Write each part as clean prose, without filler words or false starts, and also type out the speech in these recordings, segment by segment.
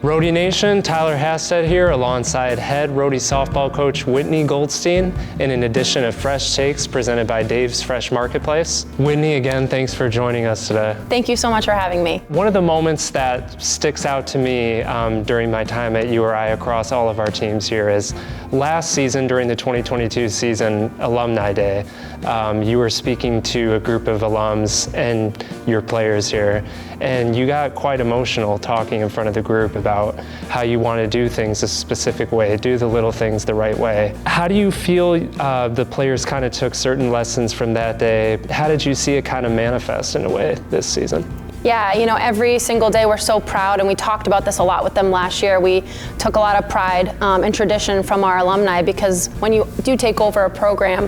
Rhody Nation, Tyler Hasted here alongside head Rhody Softball coach Whitney Goldstein in an edition of Fresh Takes presented by Dave's Fresh Marketplace. Whitney, again, thanks for joining us today. Thank you so much for having me. One of the moments that sticks out to me during my time at URI across all of our teams here is last season during the 2022 season Alumni Day. You were speaking to a group of alums and your players here, and you got quite emotional talking in front of the group about how you want to do things a specific way, do the little things the right way. How do you feel the players kind of took certain lessons from that day? How did you see it kind of manifest in a way this season? Yeah, you know, every single day we're so proud, and we talked about this a lot with them last year. We took a lot of pride and tradition from our alumni, because when you do take over a program,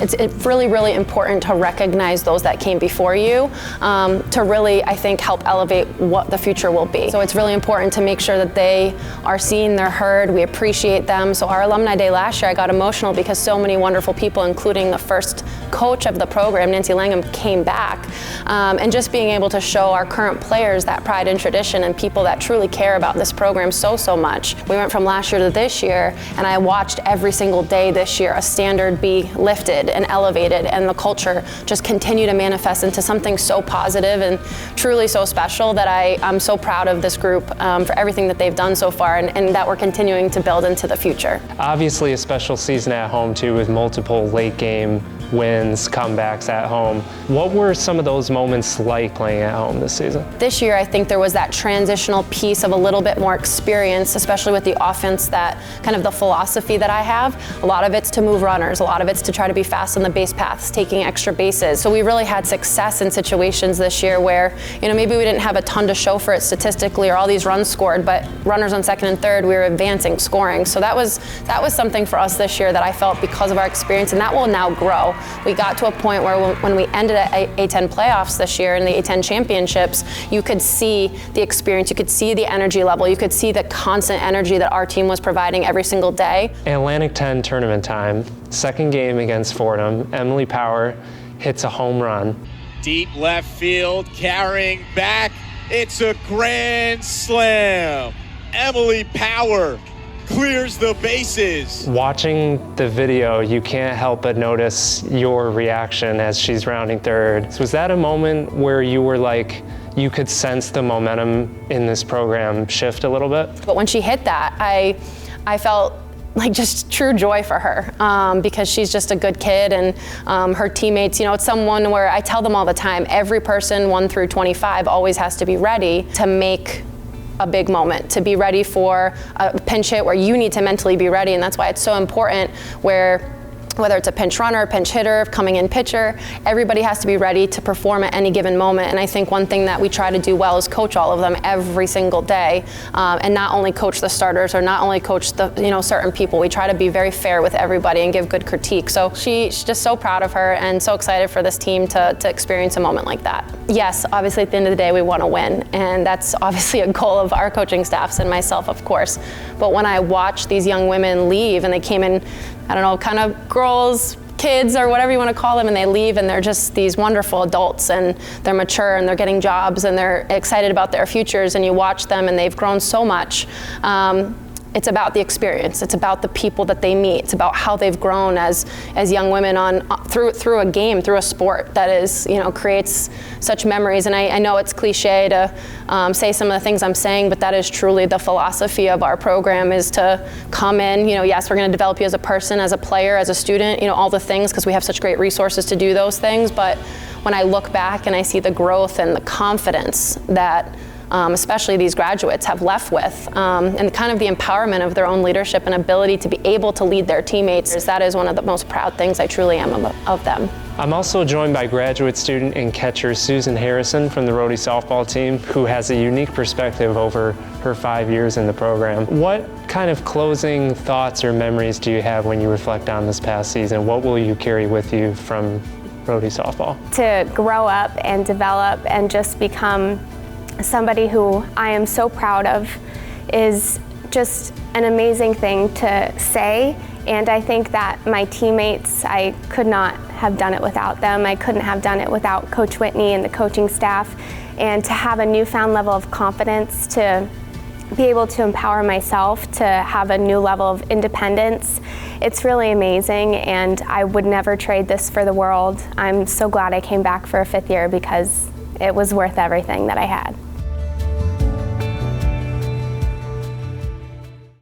it's really, really important to recognize those that came before you to really, I think, help elevate what the future will be. So it's really important to make sure that they are seen, they're heard, we appreciate them. So our Alumni Day last year, I got emotional because so many wonderful people, including the first coach of the program, Nancy Langham, came back. And just being able to show our current players that pride and tradition and people that truly care about this program so much. We went from last year to this year, and I watched every single day this year a standard be lifted and elevated, and the culture just continue to manifest into something so positive and truly so special that I'm so proud of this group for everything that they've done so far, and that we're continuing to build into the future. Obviously a special season at home too, with multiple late game wins, comebacks at home. What were some of those moments like playing at home this season? This year, I think there was that transitional piece of a little bit more experience, especially with the offense, that kind of the philosophy that I have. A lot of it's to move runners, a lot of it's to try to be fast on the base paths, taking extra bases. So we really had success in situations this year where, you know, maybe we didn't have a ton to show for it statistically or all these runs scored, but runners on second and third, we were advancing, scoring. So that was something for us this year that I felt, because of our experience, and that will now grow. We got to a point where when we ended at A10 playoffs this year in the A10 championships, you could see the experience, you could see the energy level, you could see the constant energy that our team was providing every single day. Atlantic 10 tournament time, second game against Fordham, Emily Power hits a home run. Deep left field, carrying back, it's a grand slam. Emily Power clears the bases. Watching the video, you can't help but notice your reaction as she's rounding third. So was that a moment where you were like, you could sense the momentum in this program shift a little bit? But when she hit that, I felt like just true joy for her, because she's just a good kid, and her teammates, you know, it's someone where I tell them all the time, every person 1 through 25 always has to be ready to make a big moment, to be ready for a pinch hit where you need to mentally be ready. And that's why it's so important whether it's a pinch runner, pinch hitter, coming in pitcher, everybody has to be ready to perform at any given moment. And I think one thing that we try to do well is coach all of them every single day, and not only coach the starters or not only coach the certain people. We try to be very fair with everybody and give good critique. So she's just so proud of her and so excited for this team to experience a moment like that. Yes, obviously at the end of the day we want to win, and that's obviously a goal of our coaching staffs and myself, of course. But when I watch these young women leave, and they came in, I don't know, kind of girls, kids, or whatever you want to call them, and they leave and they're just these wonderful adults, and they're mature and they're getting jobs and they're excited about their futures, and you watch them and they've grown so much. It's about the experience. It's about the people that they meet. It's about how they've grown as young women through a game, through a sport that is, creates such memories. And I know it's cliche to say some of the things I'm saying, but that is truly the philosophy of our program, is to come in, yes, we're going to develop you as a person, as a player, as a student, all the things, because we have such great resources to do those things. But when I look back and I see the growth and the confidence that especially these graduates have left with, and kind of the empowerment of their own leadership and ability to be able to lead their teammates, that is one of the most proud things I truly am of them. I'm also joined by graduate student and catcher Susan Harrison from the Rhody Softball team, who has a unique perspective over her 5 years in the program. What kind of closing thoughts or memories do you have when you reflect on this past season? What will you carry with you from Rhody Softball? To grow up and develop and just become somebody who I am so proud of is just an amazing thing to say. And I think that my teammates, I could not have done it without them. I couldn't have done it without Coach Whitney and the coaching staff. And to have a newfound level of confidence to be able to empower myself to have a new level of independence. It's really amazing, and I would never trade this for the world. I'm so glad I came back for a 5th year because it was worth everything that I had.